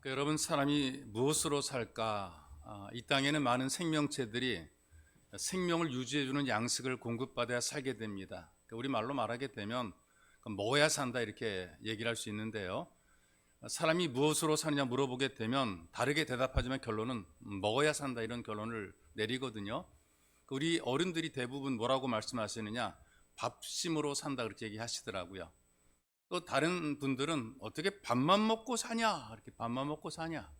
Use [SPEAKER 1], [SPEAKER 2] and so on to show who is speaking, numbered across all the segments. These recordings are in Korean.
[SPEAKER 1] 여러분, 사람이 무엇으로 살까? 이 땅에는 많은 생명체들이 생명을 유지해주는 양식을 공급받아야 살게 됩니다. 우리 말로 말하게 되면 먹어야 산다 이렇게 얘기를 할 수 있는데요. 사람이 무엇으로 사느냐 물어보게 되면 다르게 대답하지만 결론은 먹어야 산다 이런 결론을 내리거든요. 우리 어른들이 대부분 뭐라고 말씀하시느냐? 밥심으로 산다 그렇게 얘기하시더라고요. 또 다른 분들은 어떻게 밥만 먹고 사냐? 이렇게 밥만 먹고 사냐?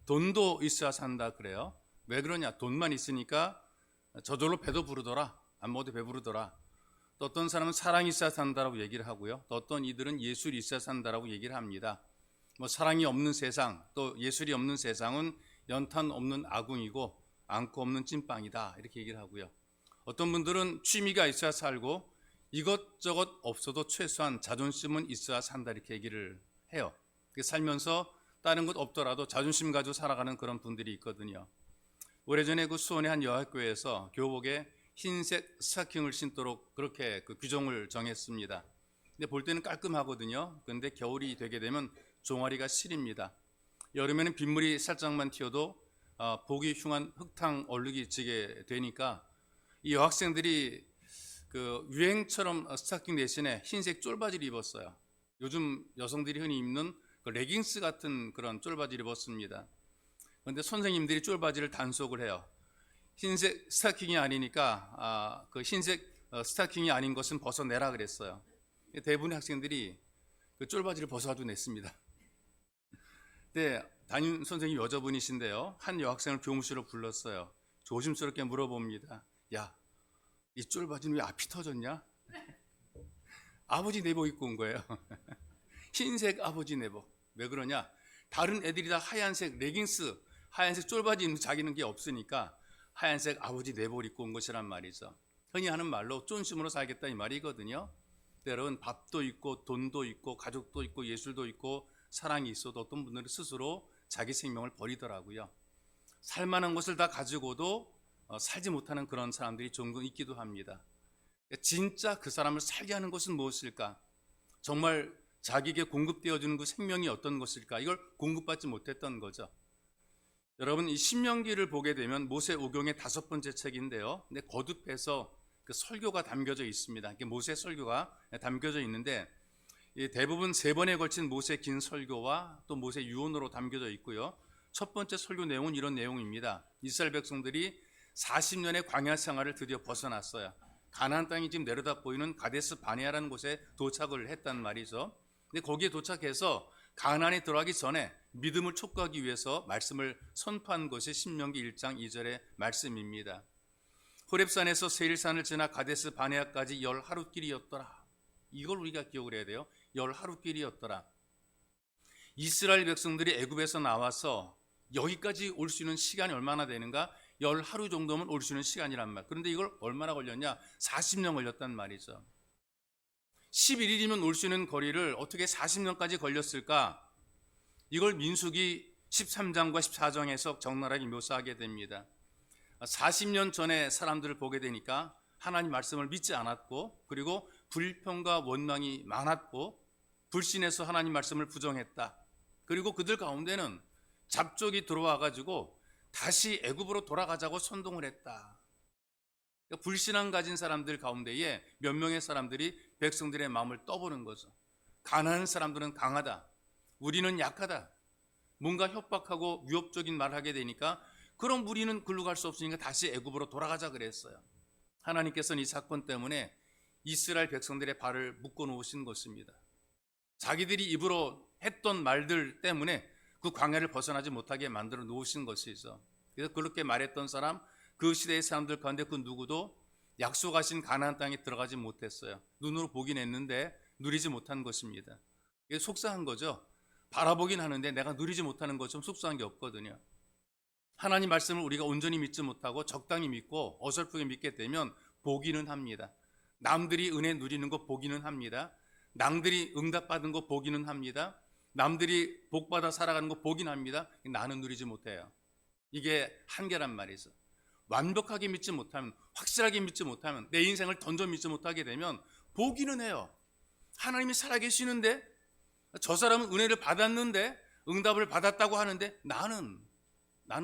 [SPEAKER 1] 돈도 있어야 산다 그래요. 왜 그러냐? 돈만 있으니까 저절로 배도 부르더라. 안 먹어도 배부르더라. 또 어떤 사람은 사랑이 있어야 산다라고 얘기를 하고요. 또 어떤 이들은 예술이 있어야 산다라고 얘기를 합니다. 사랑이 없는 세상, 또 예술이 없는 세상은 연탄 없는 아궁이고 안고 없는 찐빵이다 이렇게 얘기를 하고요. 어떤 분들은 취미가 있어야 살고 이것저것 없어도 최소한 자존심은 있어야 산다 이렇게 얘기를 해요. 살면서 다른 것 없더라도 자존심 가지고 살아가는 그런 분들이 있거든요. 오래전에 수원의 한 여학교에서 교복에 흰색 스타킹을 신도록 그렇게 규정을 정했습니다. 근데 볼 때는 깔끔하거든요. 그런데 겨울이 되게 되면 종아리가 시립니다. 여름에는 빗물이 살짝만 튀어도 보기 흉한 흙탕 얼룩이 지게 되니까 이 여학생들이 유행처럼 스타킹 대신에 흰색 쫄바지를 입었어요. 요즘 여성들이 흔히 입는 레깅스 같은 그런 쫄바지를 입었습니다. 그런데 선생님들이 쫄바지를 단속을 해요. 흰색 스타킹이 아니니까 흰색 스타킹이 아닌 것은 벗어내라 그랬어요. 대부분의 학생들이 쫄바지를 벗어가지고 냈습니다. 근데 담임 선생님 여자분이신데요. 한 여학생을 교무실로 불렀어요. 조심스럽게 물어봅니다. 야, 이 쫄바지는 왜 앞이 터졌냐? 아버지 내복 입고 온 거예요. 흰색 아버지 내복. 왜 그러냐? 다른 애들이 다 하얀색 레깅스, 하얀색 쫄바지 입는 자기는 게 없으니까 하얀색 아버지 내복을 입고 온 것이란 말이죠. 흔히 하는 말로 쫀심으로 살겠다 이 말이거든요. 여러분, 밥도 있고 돈도 있고 가족도 있고 예술도 있고 사랑이 있어도 어떤 분들은 스스로 자기 생명을 버리더라고요. 살만한 것을 다 가지고도 살지 못하는 그런 사람들이 종종 있기도 합니다. 진짜 그 사람을 살게 하는 것은 무엇일까? 정말 자기에게 공급되어주는 그 생명이 어떤 것일까? 이걸 공급받지 못했던 거죠. 여러분, 이 신명기를 보게 되면 모세오경의 5번째 책인데요. 근데 거듭해서 설교가 담겨져 있습니다. 모세 설교가 담겨져 있는데 대부분 3번에 걸친 모세 긴 설교와 또 모세 유언으로 담겨져 있고요. 첫 번째 설교 내용은 이런 내용입니다. 이스라엘 백성들이 40년의 광야 생활을 드디어 벗어났어요. 가나안 땅이 지금 내려다 보이는 가데스 바네아라는 곳에 도착을 했단 말이죠. 근데 거기에 도착해서 가나안에 들어가기 전에 믿음을 촉구하기 위해서 말씀을 선포한 것이 신명기 1장 2절의 말씀입니다. 호렙산에서 세일산을 지나 가데스 바네아까지 10하루길이었더라. 이걸 우리가 기억을 해야 돼요. 10하루길이었더라. 이스라엘 백성들이 애굽에서 나와서 여기까지 올 수 있는 시간이 얼마나 되는가? 10하루 정도면 올 수 있는 시간이란 말. 그런데 이걸 얼마나 걸렸냐? 40년 걸렸단 말이죠. 11일이면 올 수 있는 거리를 어떻게 40년까지 걸렸을까? 이걸 민수기 13장과 14장에서 적나라하게 묘사하게 됩니다. 40년 전에 사람들을 보게 되니까 하나님 말씀을 믿지 않았고, 그리고 불평과 원망이 많았고, 불신해서 하나님 말씀을 부정했다. 그리고 그들 가운데는 잡족이 들어와 가지고 다시 애굽으로 돌아가자고 선동을 했다. 그러니까 불신앙 가진 사람들 가운데에 몇 명의 사람들이 백성들의 마음을 떠보는 거죠. 가난한 사람들은 강하다, 우리는 약하다, 뭔가 협박하고 위협적인 말을 하게 되니까 그럼 우리는 글로 갈 수 없으니까 다시 애굽으로 돌아가자 그랬어요. 하나님께서는 이 사건 때문에 이스라엘 백성들의 발을 묶어 놓으신 것입니다. 자기들이 입으로 했던 말들 때문에 그 광야를 벗어나지 못하게 만들어 놓으신 것이죠. 그래서 그렇게 말했던 사람, 그 시대의 사람들 가운데 그 누구도 약속하신 가나안 땅에 들어가지 못했어요. 눈으로 보긴 했는데 누리지 못한 것입니다. 이게 속상한 거죠. 바라보긴 하는데 내가 누리지 못하는 것좀 속상한 게 없거든요. 하나님 말씀을 우리가 온전히 믿지 못하고 적당히 믿고 어설프게 믿게 되면 보기는 합니다. 남들이 은혜 누리는 거 보기는 합니다. 남들이 응답받은 거 보기는 합니다. 남들이 복받아 살아가는 거 보긴 합니다. 나는 누리지 못해요. 이게 한계란 말이죠. 완벽하게 믿지 못하면, 확실하게 믿지 못하면, 내 인생을 던져 믿지 못하게 되면 보기는 해요. 하나님이 살아계시는데, 저 사람은 은혜를 받았는데 응답을 받았다고 하는데 나는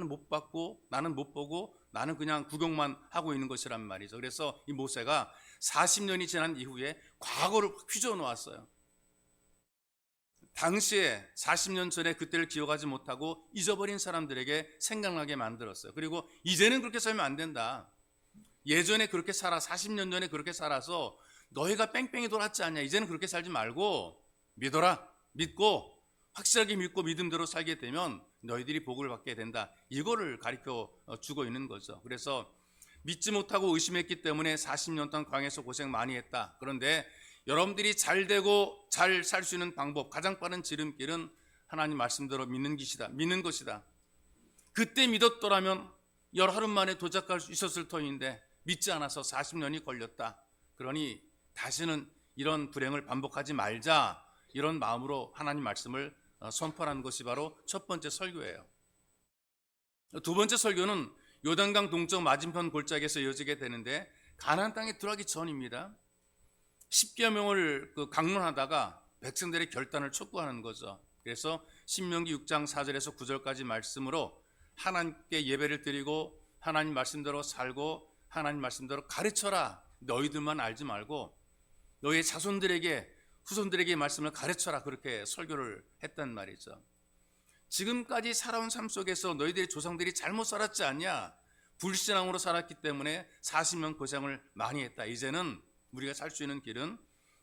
[SPEAKER 1] 못 받고 나는 못 보고 나는 그냥 구경만 하고 있는 것이란 말이죠. 그래서 이 모세가 40년이 지난 이후에 과거를 휘저어 놓았어요. 당시에 40년 전에 그때를 기억하지 못하고 잊어버린 사람들에게 생각나게 만들었어요. 그리고 이제는 그렇게 살면 안 된다. 예전에 그렇게 40년 전에 그렇게 살아서 너희가 뺑뺑이 돌았지 않냐. 이제는 그렇게 살지 말고 믿어라. 믿고 확실하게 믿고 믿음대로 살게 되면 너희들이 복을 받게 된다. 이거를 가르쳐 주고 있는 거죠. 그래서 믿지 못하고 의심했기 때문에 40년 동안 광야에서 고생 많이 했다. 그런데 여러분들이 잘 되고 잘 살 수 있는 방법, 가장 빠른 지름길은 하나님 말씀대로 믿는 것이다. 그때 믿었더라면 열하루 만에 도착할 수 있었을 터인데 믿지 않아서 40년이 걸렸다. 그러니 다시는 이런 불행을 반복하지 말자. 이런 마음으로 하나님 말씀을 선포하는 것이 바로 첫 번째 설교예요. 두 번째 설교는 요단강 동쪽 맞은편 골짜기에서 이어지게 되는데 가나안 땅에 들어가기 전입니다. 10계명을 강론하다가 백성들의 결단을 촉구하는 거죠. 그래서 신명기 6장 4절에서 9절까지 말씀으로 하나님께 예배를 드리고 하나님 말씀대로 살고 하나님 말씀대로 가르쳐라. 너희들만 알지 말고 너희의 자손들에게 후손들에게 말씀을 가르쳐라. 그렇게 설교를 했단 말이죠. 지금까지 살아온 삶 속에서 너희들의 조상들이 잘못 살았지 않냐? 불신앙으로 살았기 때문에 40년 고생을 많이 했다. 이제는 우리가 살 수 있는 길은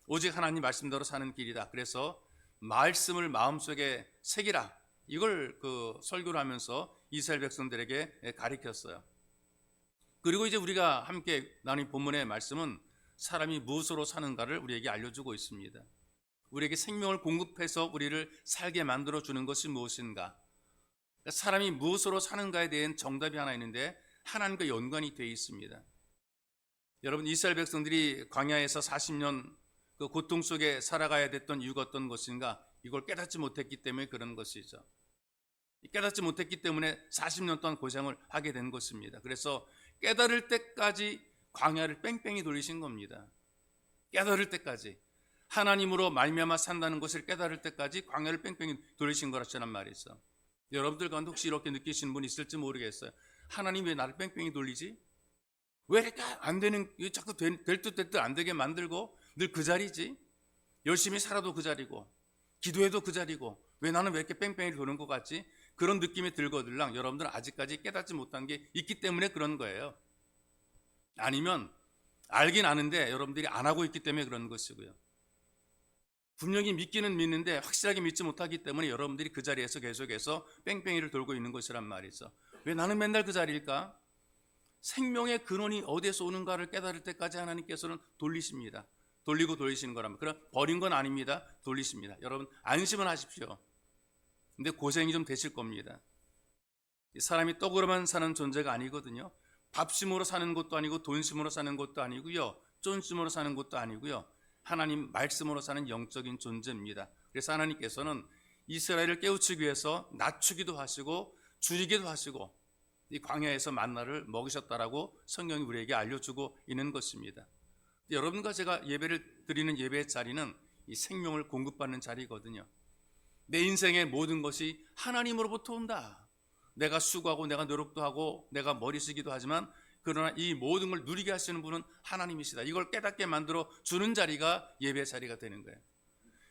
[SPEAKER 1] 오직 하나님 말씀대로 사는 길이다. 그래서 말씀을 마음속에 새기라. 이걸 설교를 하면서 이스라엘 백성들에게 가르쳤어요. 그리고 이제 우리가 함께 나눈 본문의 말씀은 사람이 무엇으로 사는가를 우리에게 알려주고 있습니다. 우리에게 생명을 공급해서 우리를 살게 만들어주는 것이 무엇인가? 사람이 무엇으로 사는가에 대한 정답이 하나 있는데 하나님과 연관이 되어 있습니다. 여러분, 이스라엘 백성들이 광야에서 40년 그 고통 속에 살아가야 됐던 이유가 어떤 것인가? 이걸 깨닫지 못했기 때문에 그런 것이죠. 깨닫지 못했기 때문에 40년 동안 고생을 하게 된 것입니다. 그래서 깨달을 때까지 광야를 뺑뺑이 돌리신 겁니다. 깨달을 때까지 하나님으로 말미암아 산다는 것을 깨달을 때까지 광야를 뺑뺑이 돌리신 거라는 말이죠. 여러분들 가운데 혹시 이렇게 느끼시는 분 있을지 모르겠어요. 하나님 왜 나를 뺑뺑이 돌리지? 왜 이렇게 안 되는, 자꾸 될 듯 될 듯 안 되게 만들고 늘 그 자리지? 열심히 살아도 그 자리고 기도해도 그 자리고 왜 나는 왜 이렇게 뺑뺑이 도는 것 같지? 그런 느낌이 들거들랑 여러분들은 아직까지 깨닫지 못한 게 있기 때문에 그런 거예요. 아니면 알긴 아는데 여러분들이 안 하고 있기 때문에 그런 것이고요. 분명히 믿기는 믿는데 확실하게 믿지 못하기 때문에 여러분들이 그 자리에서 계속해서 뺑뺑이를 돌고 있는 것이란 말이죠. 왜 나는 맨날 그 자리일까? 생명의 근원이 어디에서 오는가를 깨달을 때까지 하나님께서는 돌리십니다. 돌리고 돌리시는 거라면 그럼 버린 건 아닙니다. 돌리십니다. 여러분 안심은 하십시오. 근데 고생이 좀 되실 겁니다. 사람이 떡으로만 사는 존재가 아니거든요. 밥심으로 사는 것도 아니고 돈심으로 사는 것도 아니고요. 쫀심으로 사는 것도 아니고요. 하나님 말씀으로 사는 영적인 존재입니다. 그래서 하나님께서는 이스라엘을 깨우치기 위해서 낮추기도 하시고 줄이기도 하시고 이 광야에서 만나를 먹이셨다라고 성경이 우리에게 알려주고 있는 것입니다. 여러분과 제가 예배를 드리는 예배의 자리는 이 생명을 공급받는 자리거든요. 내 인생의 모든 것이 하나님으로부터 온다. 내가 수고하고 내가 노력도 하고 내가 머리 쓰기도 하지만 그러나 이 모든 걸 누리게 하시는 분은 하나님이시다. 이걸 깨닫게 만들어 주는 자리가 예배 자리가 되는 거예요.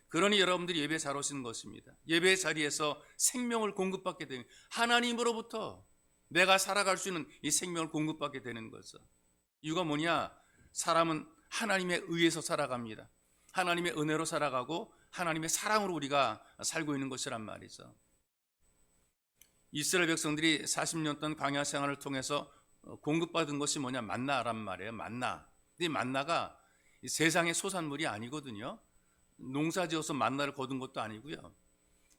[SPEAKER 1] 그러니 여러분들이 예배 잘 오시는 것입니다. 예배 자리에서 생명을 공급받게 되는 하나님으로부터 내가 살아갈 수 있는 이 생명을 공급받게 되는 거죠. 이유가 뭐냐? 사람은 하나님에 의해서 살아갑니다. 하나님의 은혜로 살아가고 하나님의 사랑으로 우리가 살고 있는 것이란 말이죠. 이스라엘 백성들이 40년 동안 광야 생활을 통해서 공급받은 것이 뭐냐? 만나란 말이에요. 만나. 이 만나가 세상의 소산물이 아니거든요. 농사지어서 만나를 거둔 것도 아니고요.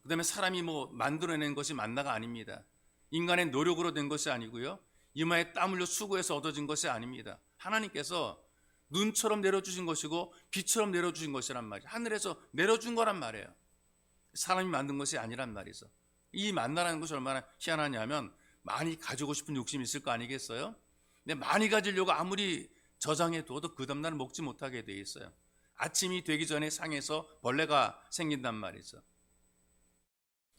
[SPEAKER 1] 그 다음에 사람이 만들어낸 것이 만나가 아닙니다. 인간의 노력으로 된 것이 아니고요. 이마에 땀 흘려 수고해서 얻어진 것이 아닙니다. 하나님께서 눈처럼 내려주신 것이고 비처럼 내려주신 것이란 말이에요. 하늘에서 내려준 거란 말이에요. 사람이 만든 것이 아니란 말이죠. 이 만나라는 것이 얼마나 희한하냐면 많이 가지고 싶은 욕심이 있을 거 아니겠어요? 근데 많이 가지려고 아무리 저장해 둬도 그 다음날 먹지 못하게 돼 있어요. 아침이 되기 전에 상에서 벌레가 생긴단 말이죠.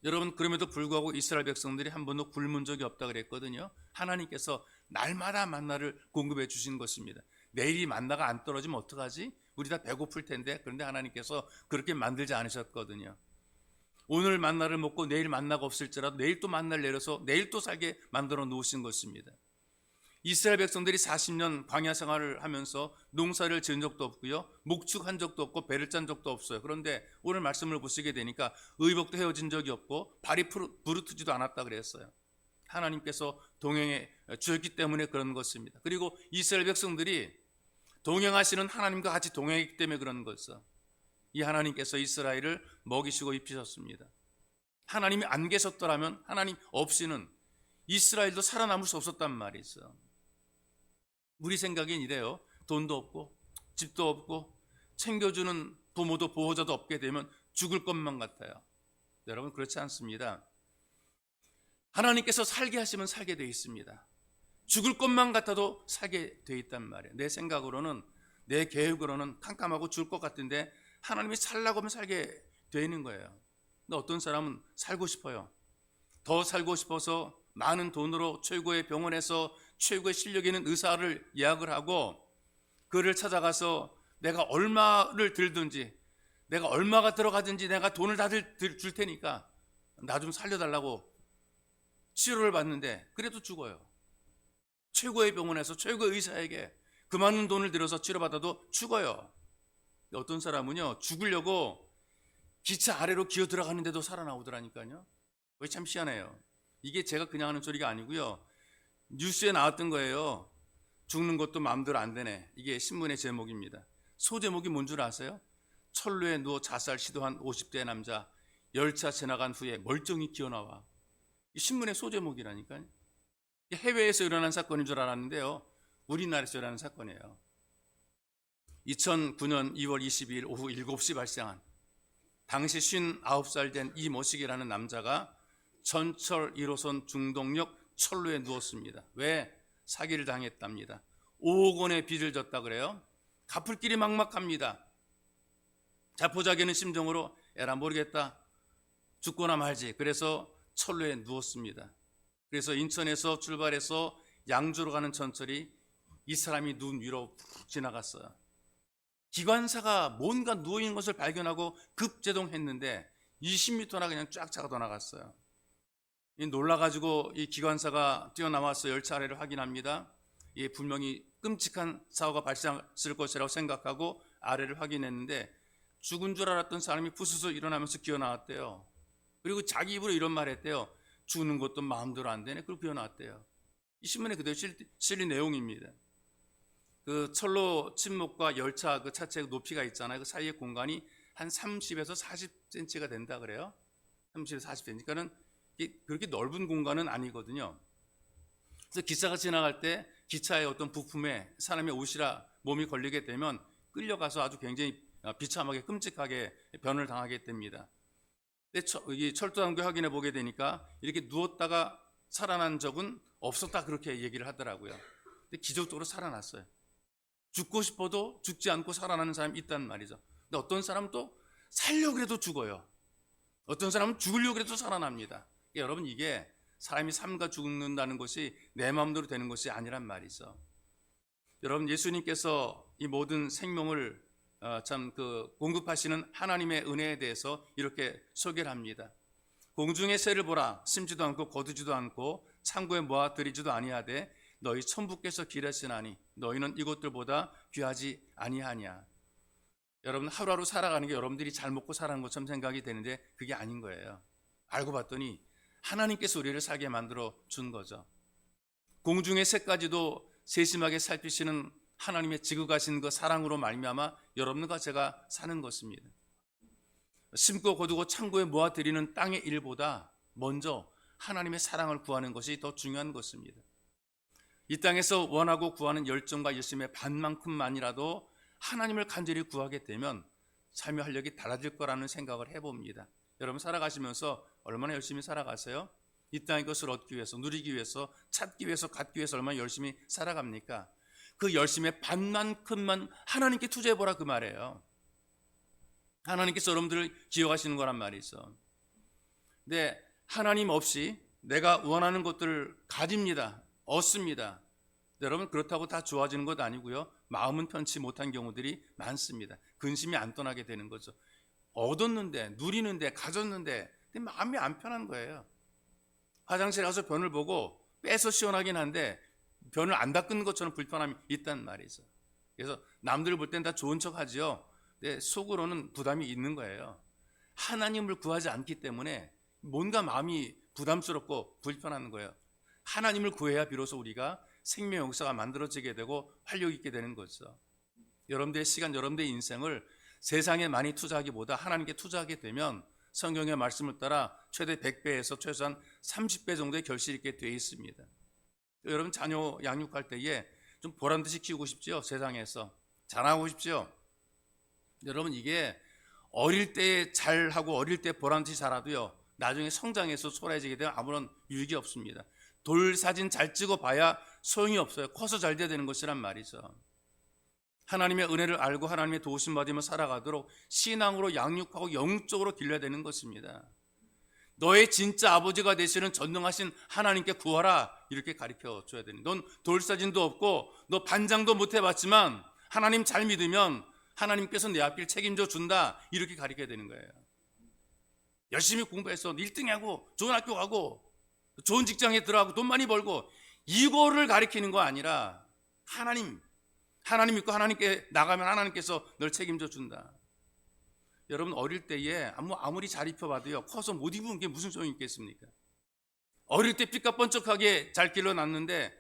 [SPEAKER 1] 여러분, 그럼에도 불구하고 이스라엘 백성들이 한 번도 굶은 적이 없다 그랬거든요. 하나님께서 날마다 만나를 공급해 주신 것입니다. 내일이 만나가 안 떨어지면 어떡하지? 우리 다 배고플 텐데. 그런데 하나님께서 그렇게 만들지 않으셨거든요. 오늘 만나를 먹고 내일 만나가 없을지라도 내일 또 만나를 내려서 내일 또 살게 만들어 놓으신 것입니다. 이스라엘 백성들이 40년 광야 생활을 하면서 농사를 지은 적도 없고요, 목축한 적도 없고 배를 짠 적도 없어요. 그런데 오늘 말씀을 보시게 되니까 의복도 헤어진 적이 없고 발이 부르트지도 않았다 그랬어요. 하나님께서 동행해 주셨기 때문에 그런 것입니다. 그리고 이스라엘 백성들이 동행하시는 하나님과 같이 동행했기 때문에 그런 것이죠. 이 하나님께서 이스라엘을 먹이시고 입히셨습니다. 하나님이 안 계셨더라면, 하나님 없이는 이스라엘도 살아남을 수 없었단 말이죠. 우리 생각엔 이래요. 돈도 없고 집도 없고 챙겨주는 부모도 보호자도 없게 되면 죽을 것만 같아요. 여러분, 그렇지 않습니다. 하나님께서 살게 하시면 살게 되어 있습니다. 죽을 것만 같아도 살게 되어 있단 말이에요. 내 생각으로는, 내 계획으로는 캄캄하고 죽을 것 같은데 하나님이 살라고 하면 살게 되는 거예요. 근데 어떤 사람은 살고 싶어요. 더 살고 싶어서 많은 돈으로 최고의 병원에서 최고의 실력 있는 의사를 예약을 하고 그를 찾아가서 내가 얼마를 들든지, 내가 얼마가 들어가든지 내가 돈을 다 줄 테니까 나 좀 살려달라고 치료를 받는데 그래도 죽어요. 최고의 병원에서 최고의 의사에게 그 많은 돈을 들여서 치료받아도 죽어요. 어떤 사람은요, 죽으려고 기차 아래로 기어 들어가는데도 살아나오더라니까요. 그게 참 희한해요. 이게 제가 그냥 하는 소리가 아니고요, 뉴스에 나왔던 거예요. 죽는 것도 마음대로 안 되네. 이게 신문의 제목입니다. 소제목이 뭔 줄 아세요? 철로에 누워 자살 시도한 50대 남자, 열차 지나간 후에 멀쩡히 기어나와. 이 신문의 소제목이라니까요. 해외에서 일어난 사건인 줄 알았는데요, 우리나라에서 일어난 사건이에요. 2009년 2월 22일 오후 7시 발생한, 당시 59살 된 이모식이라는 남자가 전철 1호선 중동역 철로에 누웠습니다. 왜? 사기를 당했답니다. 5억 원의 빚을 졌다 그래요. 갚을 길이 막막합니다. 자포자기는 심정으로 에라 모르겠다, 죽거나 말지. 그래서 철로에 누웠습니다. 그래서 인천에서 출발해서 양주로 가는 전철이 이 사람이 눈 위로 푹 지나갔어요. 기관사가 뭔가 누워있는 것을 발견하고 급제동했는데 20m나 그냥 쫙 차가 나갔어요. 놀라가지고 이 기관사가 뛰어나와서 열차 아래를 확인합니다. 분명히 끔찍한 사고가 발생했을 것이라고 생각하고 아래를 확인했는데 죽은 줄 알았던 사람이 부스스 일어나면서 기어 나왔대요. 그리고 자기 입으로 이런 말 했대요. 죽는 것도 마음대로 안 되네. 그리고 기어 나왔대요. 이 신문에 그대로 실린 내용입니다. 그 철로 침묵과 열차 그 차체 높이가 있잖아요. 그 사이의 공간이 한 30에서 40cm가 된다 그래요. 30에서 40cm. 그러니까는 그렇게 넓은 공간은 아니거든요. 그래서 기차가 지나갈 때 기차의 어떤 부품에 사람의 옷이라 몸이 걸리게 되면 끌려가서 아주 굉장히 비참하게 끔찍하게 변을 당하게 됩니다. 근데 철도당국에 확인해 보게 되니까 이렇게 누웠다가 살아난 적은 없었다, 그렇게 얘기를 하더라고요. 근데 기적적으로 살아났어요. 죽고 싶어도 죽지 않고 살아나는 사람이 있단 말이죠. 근데 어떤 사람은 또 살려고 해도 죽어요. 어떤 사람은 죽으려고 해도 살아납니다. 그러니까 여러분, 이게 사람이 삶과 죽는다는 것이 내 마음대로 되는 것이 아니란 말이죠. 여러분, 예수님께서 이 모든 생명을 공급하시는 하나님의 은혜에 대해서 이렇게 소개를 합니다. 공중의 새를 보라. 심지도 않고 거두지도 않고 창고에 모아들이지도 아니하되 너희 천부께서 기르시나니 너희는 이것들보다 귀하지 아니하냐. 여러분, 하루하루 살아가는 게 여러분들이 잘 먹고 살아가는 것처럼 생각이 되는데 그게 아닌 거예요. 알고 봤더니 하나님께서 우리를 살게 만들어 준 거죠. 공중의 새까지도 세심하게 살피시는 하나님의 지극하신 그 사랑으로 말미암아 여러분과 제가 사는 것입니다. 심고 거두고 창고에 모아드리는 땅의 일보다 먼저 하나님의 사랑을 구하는 것이 더 중요한 것입니다. 이 땅에서 원하고 구하는 열정과 열심의 반만큼만이라도 하나님을 간절히 구하게 되면 삶의 활력이 달라질 거라는 생각을 해봅니다. 여러분, 살아가시면서 얼마나 열심히 살아가세요? 이 땅의 것을 얻기 위해서, 누리기 위해서, 찾기 위해서, 갖기 위해서 얼마나 열심히 살아갑니까? 그 열심의 반만큼만 하나님께 투자해보라, 그 말이에요. 하나님께서 여러분들을 기억하시는 거란 말이죠. 근데 하나님 없이 내가 원하는 것들을 가집니다. 얻습니다. 여러분, 그렇다고 다 좋아지는 것 아니고요. 마음은 편치 못한 경우들이 많습니다. 근심이 안 떠나게 되는 거죠. 얻었는데, 누리는데, 가졌는데 근데 마음이 안 편한 거예요. 화장실 가서 변을 보고 빼서 시원하긴 한데 변을 안 닦는 것처럼 불편함이 있단 말이죠. 그래서 남들 볼 땐 다 좋은 척 하죠. 근데 속으로는 부담이 있는 거예요. 하나님을 구하지 않기 때문에 뭔가 마음이 부담스럽고 불편한 거예요. 하나님을 구해야 비로소 우리가 생명 역사가 만들어지게 되고 활력 있게 되는 거죠. 여러분들의 시간, 여러분들의 인생을 세상에 많이 투자하기보다 하나님께 투자하게 되면 성경의 말씀을 따라 최대 100배에서 최소한 30배 정도의 결실이 있게 되어 있습니다. 여러분, 자녀 양육할 때에 좀 보란듯이 키우고 싶죠? 세상에서 자랑하고 싶죠? 여러분, 이게 어릴 때 잘하고 어릴 때 보란듯이 자라도요, 나중에 성장해서 소홀해지게 되면 아무런 유익이 없습니다. 돌 사진 잘 찍어봐야 소용이 없어요. 커서 잘 돼야 되는 것이란 말이죠. 하나님의 은혜를 알고 하나님의 도우심 받으며 살아가도록 신앙으로 양육하고 영적으로 길러야 되는 것입니다. 너의 진짜 아버지가 되시는 전능하신 하나님께 구하라, 이렇게 가르쳐 줘야 되는. 넌 돌사진도 없고 너 반장도 못 해봤지만 하나님 잘 믿으면 하나님께서 내 앞길 책임져 준다, 이렇게 가르쳐야 되는 거예요. 열심히 공부해서 1등하고 좋은 학교 가고 좋은 직장에 들어가고 돈 많이 벌고, 이거를 가리키는 거 아니라 하나님 믿고 하나님께 나가면 하나님께서 널 책임져 준다. 여러분, 어릴 때에 아무리 잘 입혀봐도요, 커서 못 입은 게 무슨 소용이 있겠습니까? 어릴 때 삐까뻔쩍하게 잘 길러놨는데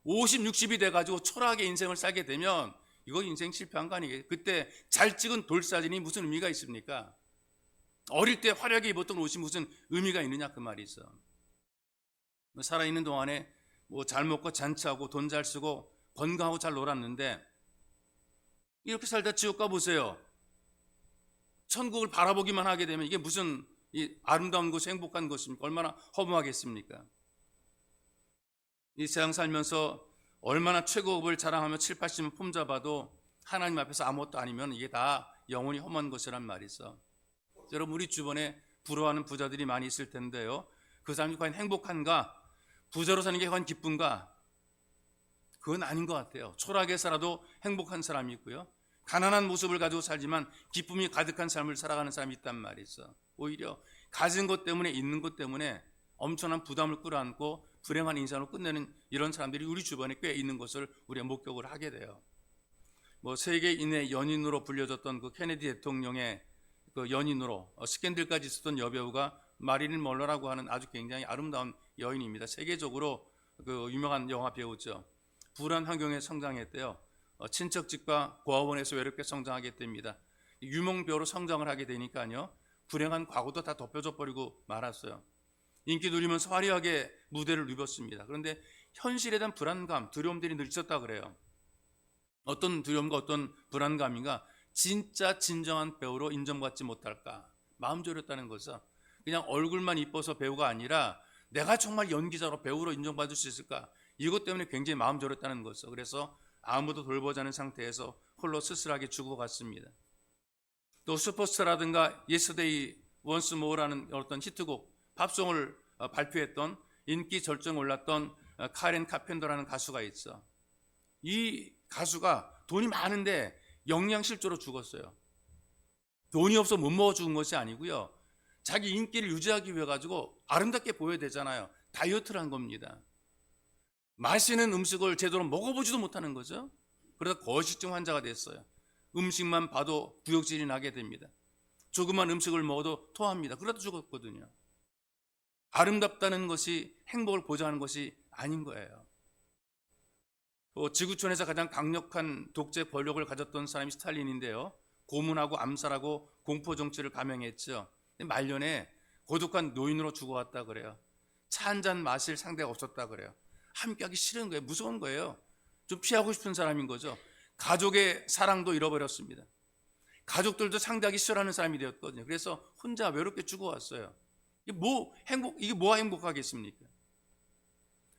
[SPEAKER 1] 50, 60이 돼가지고 초라하게 인생을 살게 되면 이거 인생 실패한 거 아니겠어요? 그때 잘 찍은 돌사진이 무슨 의미가 있습니까? 어릴 때 화려하게 입었던 옷이 무슨 의미가 있느냐, 그 말이 있어. 살아있는 동안에 잘 먹고 잔치하고 돈 잘 쓰고 건강하고 잘 놀았는데 이렇게 살다 지옥 가보세요. 천국을 바라보기만 하게 되면 이게 무슨 아름다운 것이 행복한 것입니까? 얼마나 허무하겠습니까? 이 세상 살면서 얼마나 최고업을 자랑하며 7, 80은 폼잡아도 하나님 앞에서 아무것도 아니면 이게 다 영원히 험한 것이란 말이 있어. 여러분, 우리 주변에 부러워하는 부자들이 많이 있을 텐데요, 그 사람이 과연 행복한가? 부자로 사는 게 과연 기쁜가? 그건 아닌 것 같아요. 초라하게 살아도 행복한 사람이 있고요, 가난한 모습을 가지고 살지만 기쁨이 가득한 삶을 살아가는 사람이 있단 말이 있어. 오히려 가진 것 때문에, 있는 것 때문에 엄청난 부담을 끌어안고 불행한 인생으로 끝내는 이런 사람들이 우리 주변에 꽤 있는 것을 우리가 목격을 하게 돼요. 세계인의 연인으로 불려졌던 그 케네디 대통령의 그 연인으로 스캔들까지 있었던 여배우가 마릴린 먼로라고 하는 아주 굉장히 아름다운 여인입니다. 세계적으로 그 유명한 영화 배우죠. 불안 환경에 성장했대요. 친척집과 고아원에서 외롭게 성장하게 됩니다. 유명배우로 성장을 하게 되니까요, 불행한 과거도 다 덮여져 버리고 말았어요. 인기 누리면서 화려하게 무대를 누볐습니다. 그런데 현실에 대한 불안감, 두려움들이 늘 있었다 그래요. 어떤 두려움과 어떤 불안감인가? 진짜 진정한 배우로 인정받지 못할까? 마음 졸였다는 것은 그냥 얼굴만 이뻐서 배우가 아니라 내가 정말 연기자로 배우로 인정받을 수 있을까? 이것 때문에 굉장히 마음 졸였다는 것이죠. 그래서 아무도 돌보지 않은 상태에서 홀로 쓸쓸하게 죽어갔습니다. 또 슈퍼스타라든가 예스데이 원스 모어라는 어떤 히트곡 팝송을 발표했던 인기 절정에 올랐던 카렌 카펜더라는 가수가 있어. 이 가수가 돈이 많은데 영양실조로 죽었어요. 돈이 없어 못 먹어 죽은 것이 아니고요, 자기 인기를 유지하기 위해 가지고 아름답게 보여야 되잖아요. 다이어트를 한 겁니다. 맛있는 음식을 제대로 먹어보지도 못하는 거죠. 그러다 거식증 환자가 됐어요. 음식만 봐도 구역질이 나게 됩니다. 조그만 음식을 먹어도 토합니다. 그러다 죽었거든요. 아름답다는 것이 행복을 보장하는 것이 아닌 거예요. 지구촌에서 가장 강력한 독재 권력을 가졌던 사람이 스탈린인데요, 고문하고 암살하고 공포정치를 감행했죠. 말년에 고독한 노인으로 죽어왔다 그래요. 차 한 잔 마실 상대가 없었다 그래요. 함께하기 싫은 거예요. 무서운 거예요. 좀 피하고 싶은 사람인 거죠. 가족의 사랑도 잃어버렸습니다. 가족들도 상대하기 싫어하는 사람이 되었거든요. 그래서 혼자 외롭게 죽어왔어요. 이게 뭐가 행복하겠습니까?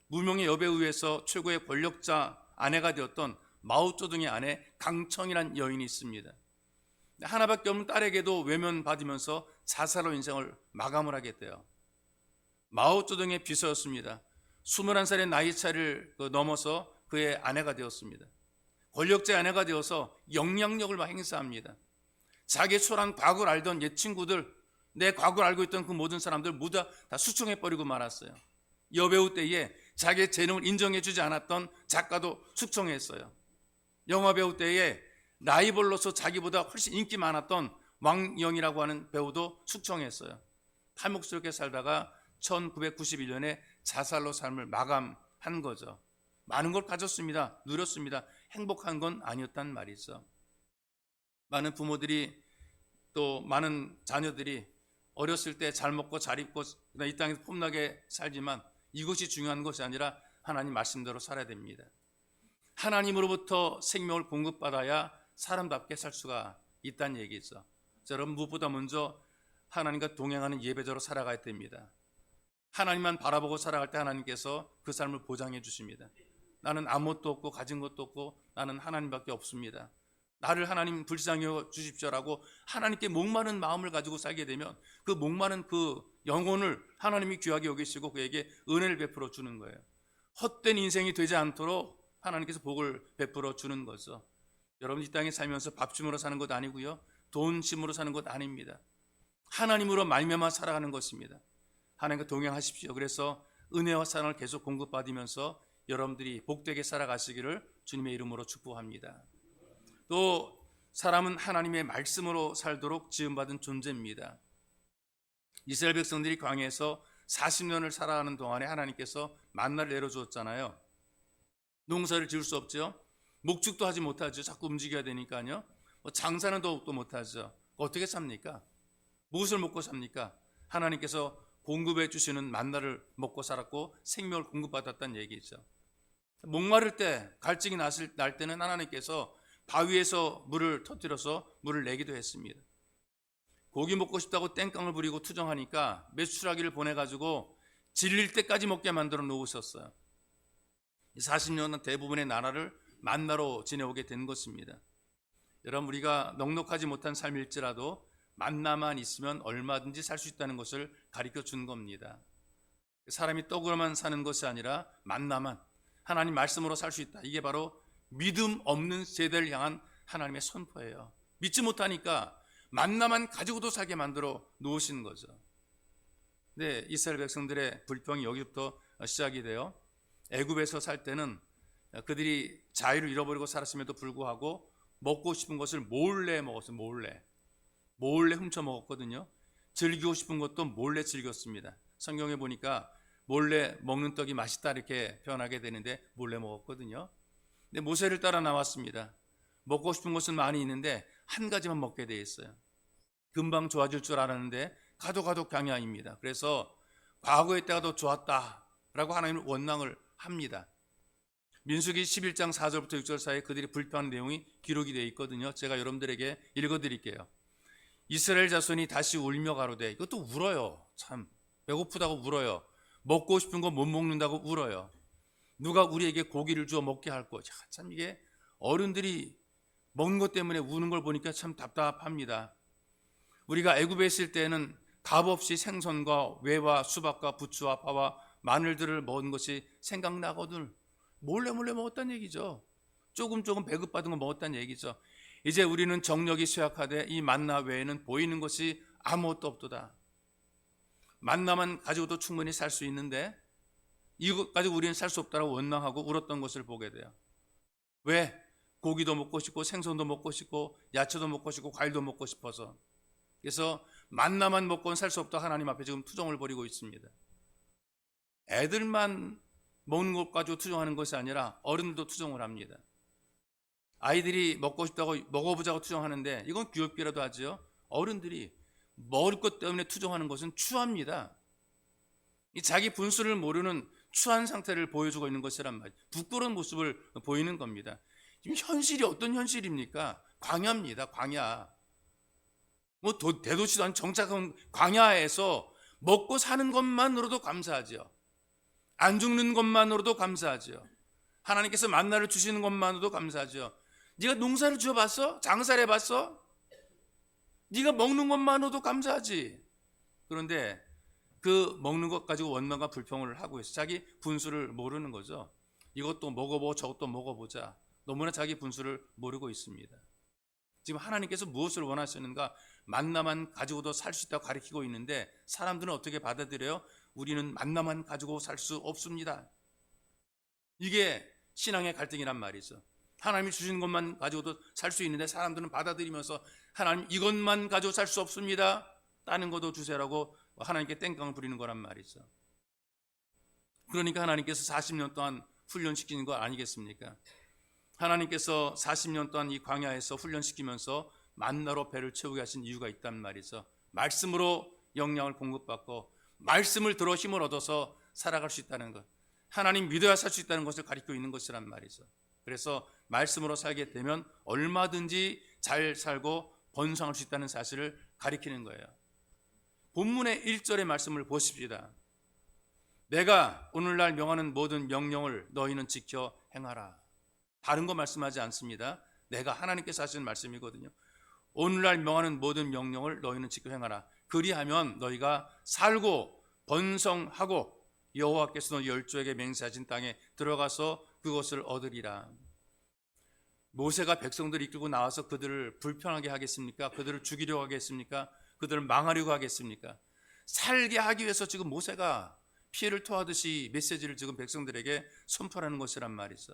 [SPEAKER 1] 무명의 여배우에서 최고의 권력자 아내가 되었던 마오쩌둥의 아내 강청이라는 여인이 있습니다. 하나밖에 없는 딸에게도 외면받으면서 자살로 인생을 마감을 하게 돼요. 마오쩌둥의 비서였습니다. 21살의 나이 차를 넘어서 그의 아내가 되었습니다. 권력자의 아내가 되어서 영향력을 막 행사합니다. 자기의 초라한 과거를 알던 옛 친구들, 내 과거를 알고 있던 그 모든 사람들 모두 다 숙청해버리고 말았어요. 여배우 때에 자기의 재능을 인정해주지 않았던 작가도 숙청했어요. 영화배우 때에 라이벌로서 자기보다 훨씬 인기 많았던 왕영이라고 하는 배우도 숙청했어요. 탈목스럽게 살다가 1991년에 자살로 삶을 마감한 거죠. 많은 걸 가졌습니다. 누렸습니다. 행복한 건 아니었단 말이죠. 많은 부모들이 또 많은 자녀들이 어렸을 때 잘 먹고 잘 입고 이 땅에서 폼나게 살지만 이것이 중요한 것이 아니라 하나님 말씀대로 살아야 됩니다. 하나님으로부터 생명을 공급받아야 사람답게 살 수가 있다는 얘기죠. 여러분, 무엇보다 먼저 하나님과 동행하는 예배자로 살아가야 됩니다. 하나님만 바라보고 살아갈 때 하나님께서 그 삶을 보장해 주십니다. 나는 아무것도 없고 가진 것도 없고 나는 하나님밖에 없습니다. 나를 하나님 불쌍히 주십시오라고 하나님께 목마른 마음을 가지고 살게 되면 그 목마른 그 영혼을 하나님이 귀하게 여기시고 그에게 은혜를 베풀어 주는 거예요. 헛된 인생이 되지 않도록 하나님께서 복을 베풀어 주는 거죠. 여러분, 이 땅에 살면서 밥심으로 사는 것 아니고요, 돈심으로 사는 것 아닙니다. 하나님으로 말미암아 살아가는 것입니다. 하나님과 동행하십시오. 그래서 은혜와 사랑을 계속 공급받으면서 여러분들이 복되게 살아가시기를 주님의 이름으로 축복합니다. 또 사람은 하나님의 말씀으로 살도록 지음받은 존재입니다. 이스라엘 백성들이 광야에서 40년을 살아가는 동안에 하나님께서 만나를 내려주었잖아요. 농사를 지을 수 없죠. 목축도 하지 못하죠. 자꾸 움직여야 되니까요. 장사는 더욱더 못하죠. 어떻게 삽니까? 무엇을 먹고 삽니까? 하나님께서 공급해 주시는 만나를 먹고 살았고 생명을 공급받았다는 얘기죠. 목마를 때, 갈증이 날 때는 하나님께서 바위에서 물을 터뜨려서 물을 내기도 했습니다. 고기 먹고 싶다고 땡깡을 부리고 투정하니까 메추라기를 보내가지고 질릴 때까지 먹게 만들어 놓으셨어요. 40년은 대부분의 나라를 만나로 지내오게 된 것입니다. 여러분, 우리가 넉넉하지 못한 삶일지라도 만나만 있으면 얼마든지 살 수 있다는 것을 가르쳐 준 겁니다. 사람이 떡으로만 사는 것이 아니라 만나만, 하나님 말씀으로 살 수 있다. 이게 바로 믿음 없는 세대를 향한 하나님의 선포예요. 믿지 못하니까 만나만 가지고도 살게 만들어 놓으신 거죠. 네, 이스라엘 백성들의 불평이 여기부터 시작이 돼요. 애굽에서 살 때는 그들이 자유를 잃어버리고 살았음에도 불구하고 먹고 싶은 것을 몰래 먹었어요. 몰래 훔쳐 먹었거든요. 즐기고 싶은 것도 몰래 즐겼습니다. 성경에 보니까 몰래 먹는 떡이 맛있다 이렇게 표현하게 되는데 몰래 먹었거든요. 근데 모세를 따라 나왔습니다. 먹고 싶은 것은 많이 있는데 한 가지만 먹게 돼 있어요. 금방 좋아질 줄 알았는데 가도 강야입니다. 그래서 과거에 때가 더 좋았다라고 하나님을 원망을 합니다. 민수기 11장 4절부터 6절 사이에 그들이 불평한 내용이 기록이 되어 있거든요. 제가 여러분들에게 읽어드릴게요. 이스라엘 자손이 다시 울며 가로되, 이것도 울어요. 참 배고프다고 울어요. 먹고 싶은 거 못 먹는다고 울어요. 누가 우리에게 고기를 주어 먹게 할 거. 참 이게 어른들이 먹는 것 때문에 우는 걸 보니까 참 답답합니다. 우리가 애굽에 있을 때는 값없이 생선과 외와 수박과 부추와 파와 마늘들을 먹은 것이 생각나거든. 몰래 먹었다는 얘기죠. 조금 배급받은 거 먹었다는 얘기죠. 이제 우리는 정력이 쇠약하되 이 만나 외에는 보이는 것이 아무것도 없도다. 만나만 가지고도 충분히 살 수 있는데 이것 가지고 우리는 살 수 없다라고 원망하고 울었던 것을 보게 돼요. 왜? 고기도 먹고 싶고 생선도 먹고 싶고 야채도 먹고 싶고 과일도 먹고 싶어서. 그래서 만나만 먹고는 살 수 없다 하나님 앞에 지금 투정을 벌이고 있습니다. 애들만 먹는 것 가지고 투정하는 것이 아니라 어른들도 투정을 합니다. 아이들이 먹고 싶다고 먹어보자고 투정하는데 이건 귀엽기라도 하죠. 어른들이 먹을 것 때문에 투정하는 것은 추합니다. 이 자기 분수를 모르는 추한 상태를 보여주고 있는 것이란 말이에요. 부끄러운 모습을 보이는 겁니다. 지금 현실이 어떤 현실입니까? 광야입니다. 광야. 대도시도 아닌 정착한 광야에서 먹고 사는 것만으로도 감사하죠. 안 죽는 것만으로도 감사하죠. 하나님께서 만나를 주시는 것만으로도 감사하죠. 네가 농사를 지어봤어? 장사를 해봤어? 네가 먹는 것만으로도 감사하지. 그런데 그 먹는 것 가지고 원망과 불평을 하고 있어요. 자기 분수를 모르는 거죠. 이것도 먹어보고 저것도 먹어보자. 너무나 자기 분수를 모르고 있습니다. 지금 하나님께서 무엇을 원하시는가? 만나만 가지고도 살 수 있다고 가르치고 있는데 사람들은 어떻게 받아들여요? 우리는 만나만 가지고 살 수 없습니다. 이게 신앙의 갈등이란 말이죠. 하나님이 주신 것만 가지고도 살 수 있는데 사람들은 받아들이면서 하나님 이것만 가지고 살 수 없습니다. 다른 것도 주세요라고 하나님께 땡깡을 부리는 거란 말이죠. 그러니까 하나님께서 40년 동안 훈련시키는 거 아니겠습니까? 하나님께서 40년 동안 이 광야에서 훈련시키면서 만나로 배를 채우게 하신 이유가 있단 말이죠. 말씀으로 영양을 공급받고 말씀을 들어 힘을 얻어서 살아갈 수 있다는 것, 하나님 믿어야 살 수 있다는 것을 가리키고 있는 것이란 말이죠. 그래서 말씀으로 살게 되면 얼마든지 잘 살고 번성할 수 있다는 사실을 가리키는 거예요. 본문의 1절의 말씀을 보십시다. 내가 오늘날 명하는 모든 명령을 너희는 지켜 행하라. 다른 거 말씀하지 않습니다. 내가 하나님께서 하시는 말씀이거든요. 오늘날 명하는 모든 명령을 너희는 지켜 행하라. 그리하면 너희가 살고 번성하고 여호와께서 너희 열조에게 맹세하신 땅에 들어가서 그것을 얻으리라. 모세가 백성들을 이끌고 나와서 그들을 불편하게 하겠습니까? 그들을 죽이려고 하겠습니까? 그들을 망하려고 하겠습니까? 살게 하기 위해서 지금 모세가 피해를 토하듯이 메시지를 지금 백성들에게 선포하는 것이란 말이죠.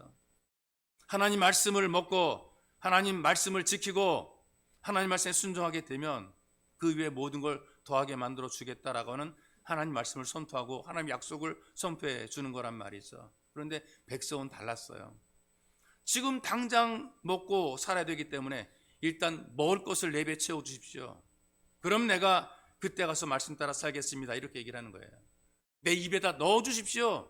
[SPEAKER 1] 하나님 말씀을 먹고 하나님 말씀을 지키고 하나님 말씀에 순종하게 되면 그 위에 모든 걸 더하게 만들어 주겠다라고 하는 하나님 말씀을 선포하고 하나님 약속을 선포해 주는 거란 말이죠. 그런데 백성은 달랐어요. 지금 당장 먹고 살아야 되기 때문에 일단 먹을 것을 내배 채워 주십시오. 그럼 내가 그때 가서 말씀 따라 살겠습니다. 이렇게 얘기를 하는 거예요. 내 입에다 넣어 주십시오.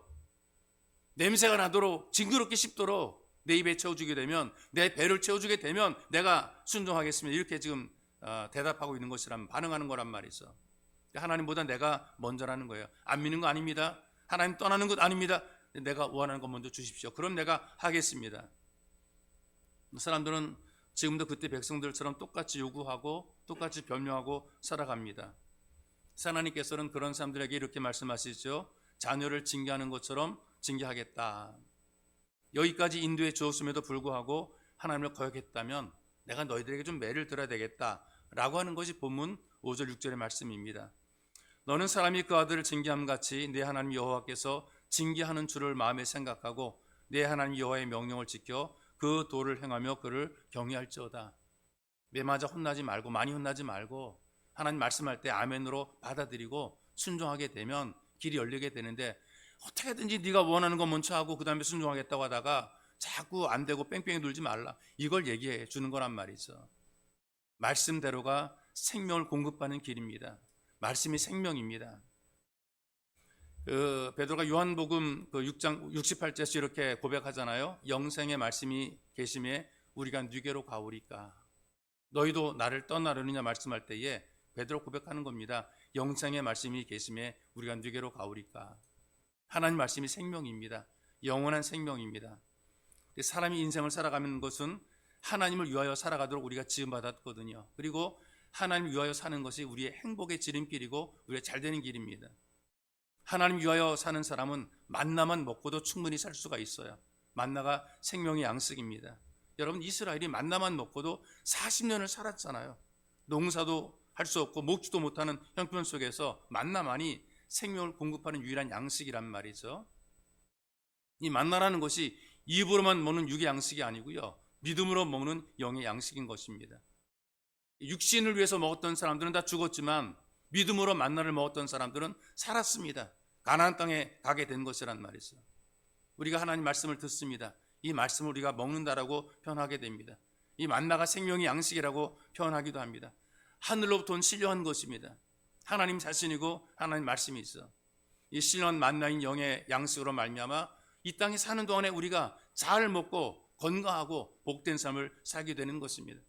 [SPEAKER 1] 냄새가 나도록 징그럽게 씹도록 내 입에 채워주게 되면, 내 배를 채워주게 되면 내가 순종하겠습니다. 이렇게 지금 대답하고 있는 것이란, 반응하는 거란 말이죠. 하나님보다 내가 먼저라는 거예요. 안 믿는 거 아닙니다. 하나님 떠나는 것 아닙니다. 내가 원하는 것 먼저 주십시오. 그럼 내가 하겠습니다. 사람들은 지금도 그때 백성들처럼 똑같이 요구하고 똑같이 변명하고 살아갑니다. 하나님께서는 그런 사람들에게 이렇게 말씀하시죠. 자녀를 징계하는 것처럼 징계하겠다. 여기까지 인도해 주었음에도 불구하고 하나님을 거역했다면 내가 너희들에게 좀 매를 들어야 되겠다라고 하는 것이 본문 5절 6절의 말씀입니다. 너는 사람이 그 아들을 징계함 같이 내 하나님 여호와께서 징계하는 줄을 마음에 생각하고 내 하나님 여호와의 명령을 지켜 그 도를 행하며 그를 경외할지어다. 매맞아 혼나지 말고, 많이 혼나지 말고 하나님 말씀할 때 아멘으로 받아들이고 순종하게 되면 길이 열리게 되는데, 어떻게든지 네가 원하는 거 먼저 하고 그 다음에 순종하겠다고 하다가 자꾸 안 되고 뺑뺑이 돌지 말라, 이걸 얘기해 주는 거란 말이죠. 말씀대로가 생명을 공급하는 길입니다. 말씀이 생명입니다. 베드로가 요한복음 6장 68절에서 이렇게 고백하잖아요. 영생의 말씀이 계심에 우리가 누게로 가오리까. 너희도 나를 떠나려느냐 말씀할 때에 베드로 고백하는 겁니다. 영생의 말씀이 계심에 우리가 누게로 가오리까. 하나님 말씀이 생명입니다. 영원한 생명입니다. 사람이 인생을 살아가는 것은 하나님을 위하여 살아가도록 우리가 지음받았거든요. 그리고 하나님을 위하여 사는 것이 우리의 행복의 지름길이고 우리의 잘되는 길입니다. 하나님 위하여 사는 사람은 만나만 먹고도 충분히 살 수가 있어요. 만나가 생명의 양식입니다. 여러분, 이스라엘이 만나만 먹고도 40년을 살았잖아요. 농사도 할 수 없고 먹지도 못하는 형편 속에서 만나만이 생명을 공급하는 유일한 양식이란 말이죠. 이 만나라는 것이 입으로만 먹는 육의 양식이 아니고요, 믿음으로 먹는 영의 양식인 것입니다. 육신을 위해서 먹었던 사람들은 다 죽었지만 믿음으로 만나를 먹었던 사람들은 살았습니다. 가나안 땅에 가게 된 것이란 말이죠. 우리가 하나님 말씀을 듣습니다. 이 말씀을 우리가 먹는다라고 표현하게 됩니다. 이 만나가 생명의 양식이라고 표현하기도 합니다. 하늘로부터 온 신령한 것입니다. 하나님 자신이고 하나님 말씀이 있어. 이 신령한 만나인 영의 양식으로 말미암아 이 땅에 사는 동안에 우리가 잘 먹고 건강하고 복된 삶을 살게 되는 것입니다.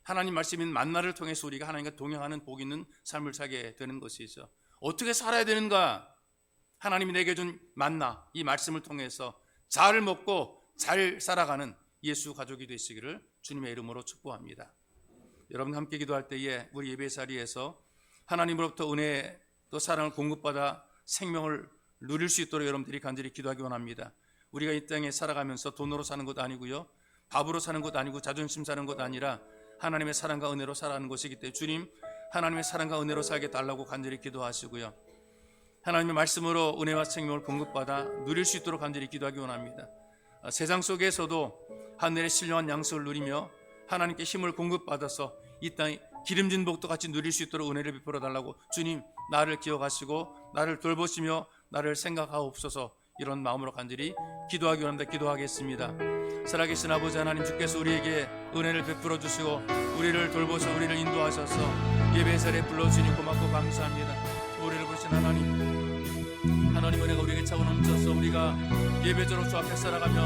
[SPEAKER 1] 하나님 말씀인 만나를 통해서 우리가 하나님과 동행하는 복 있는 삶을 살게 되는 것이죠. 어떻게 살아야 되는가? 하나님이 내게 준 만나, 이 말씀을 통해서 잘 먹고 잘 살아가는 예수 가족이 되시기를 주님의 이름으로 축복합니다. 여러분 함께 기도할 때에 우리 예배 자리에서 하나님으로부터 은혜 또 사랑을 공급받아 생명을 누릴 수 있도록 여러분들이 간절히 기도하기 원합니다. 우리가 이 땅에 살아가면서 돈으로 사는 것 아니고요, 밥으로 사는 것 아니고 자존심 사는 것 아니라 하나님의 사랑과 은혜로 살아가는 것이기 때문에 주님, 하나님의 사랑과 은혜로 살게 달라고 간절히 기도하시고요, 하나님의 말씀으로 은혜와 생명을 공급받아 누릴 수 있도록 간절히 기도하기 원합니다. 세상 속에서도 하늘의 신령한 양식을 누리며 하나님께 힘을 공급받아서 이 땅에 기름진 복도 같이 누릴 수 있도록 은혜를 베풀어 달라고, 주님, 나를 기억하시고 나를 돌보시며 나를 생각하옵소서, 이런 마음으로 간절히 기도하기 원합니다. 기도하겠습니다. 살아계신 아버지 하나님, 주께서 우리에게 은혜를 베풀어 주시고 우리를 돌보셔 우리를 인도하셔서 예배 자리에 불러주니 고맙고 감사합니다. 우리를 보신 하나님 은혜가 우리에게 차고 넘쳐서 우리가 예배자로 주 앞에 살아가며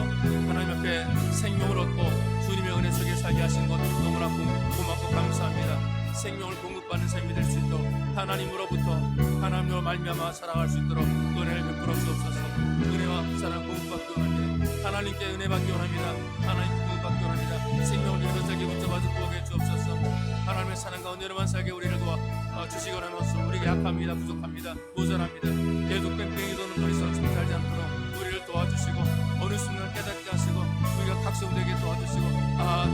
[SPEAKER 1] 하나님 앞에 생명을 얻고 주님의 은혜 속에 살게 하신 것 너무나 고맙고 감사합니다. 생명을 공급받는 삶이 될 수 있도록 하나님으로 말미암아 살아갈 수 있도록 은혜를 베풀어 주옵소서. 은혜와 사랑 공급받기 원합니다. 하나님께 은혜 받기 원합니다. 하나님 공급받기 원합니다. 생명을 위해서 자기 붙잡아 주게 주옵소서. 하나님의 사랑과 은혜로만 살게 우리를 도와 주시기 원하옵소서. 우리가 약합니다. 부족합니다. 모자랍니다. 계속 뺑뺑이 도는 머리처럼 살지 않도록 우리를 도와주시고 어느 순간 깨닫게 하시고 우리가 각성되게 도와주시고,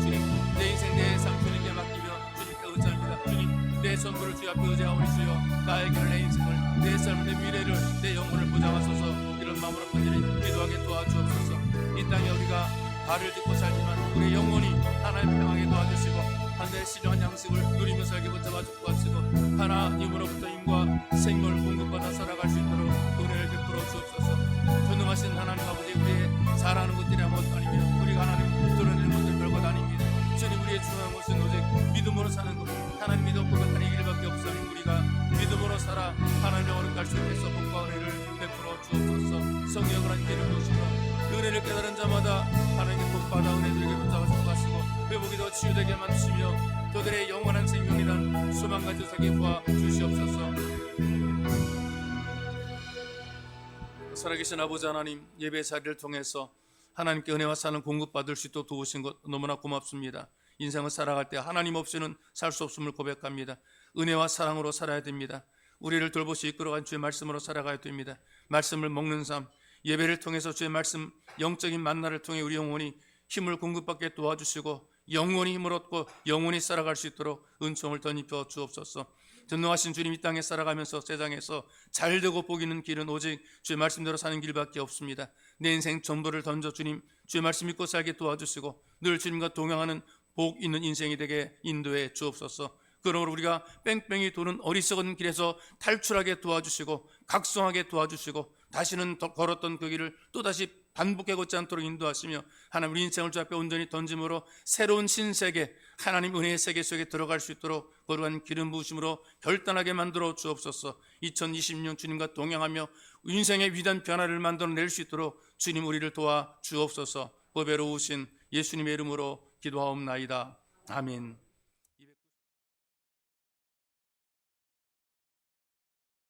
[SPEAKER 1] 주님, 내 인생 내 삶 주님께 맡기며 주님께 의지합니다. 주님, 내 전부를 주 앞에 의지하오니 주여, 나에게 내 인생을, 내 삶을, 내 미래를, 내 영혼을 보장하소서. 이런 마음으로 간절히 기도하게 도와주옵소서. 이 땅에 우리가 발을 딛고 살지만 우리 영혼이 하나님 평하게 도와주시고 하늘의 신령한 양식을 누리며 살게 붙잡아 주옵시고 하나님으로부터 힘과 생명을 공급받아 살아갈 수 있도록 은혜를 베풀어 주옵소서. 전능하신 하나님 아버지, 우리의 잘하는 것들이 아무것도 아닙니다. 우리가 하나님 드러내는 것들 별것 아닙니다. 주님, 우리의 중요한 것은 오직 믿음으로 사는 것, 하나님 믿어 고백하는 이 길밖에 없으니 우리가 믿음으로 살아 하나님의 어느 수 있게서 복과 은혜를 베풀어 주옵소서. 성령을 한 길을 보시며 은혜를 깨달은 자마다 하나님의 복받아 은혜들에게 붙잡아 주옵시고 회복이 치유되게 만드시며 저들의 영원한 생명이란 수만 가지 세계 부어 주시옵소서. 살아계신 아버지 하나님, 예배 자리를 통해서 하나님께 은혜와 사랑을 공급받을 수 있도록 도우신 것 너무나 고맙습니다. 인생을 살아갈 때 하나님 없이는 살 수 없음을 고백합니다. 은혜와 사랑으로 살아야 됩니다. 우리를 돌보시 이끌어간 주의 말씀으로 살아가야 됩니다. 말씀을 먹는 삶, 예배를 통해서 주의 말씀, 영적인 만나를 통해 우리 영혼이 힘을 공급받게 도와주시고 영원히 힘을 얻고 영원히 살아갈 수 있도록 은총을 덧입혀 주옵소서. 전능하신 주님, 이 땅에 살아가면서 세상에서 잘되고 복 있는 길은 오직 주의 말씀대로 사는 길밖에 없습니다. 내 인생 전부를 던져 주님, 주의 말씀 믿고 살게 도와주시고 늘 주님과 동행하는 복 있는 인생이 되게 인도해 주옵소서. 그러므로 우리가 뺑뺑이 도는 어리석은 길에서 탈출하게 도와주시고 각성하게 도와주시고 다시는 걸었던 그 길을 또다시 반복해 걷지 않도록 인도하시며 하나님, 우리 인생을 주 앞에 온전히 던짐으로 새로운 신세계, 하나님 은혜의 세계 속에 들어갈 수 있도록 거룩한 기름 부으심으로 결단하게 만들어 주옵소서. 2020년 주님과 동행하며 인생의 위대한 변화를 만들어낼 수 있도록 주님 우리를 도와 주옵소서. 보배로우신 예수님의 이름으로 기도하옵나이다. 아멘.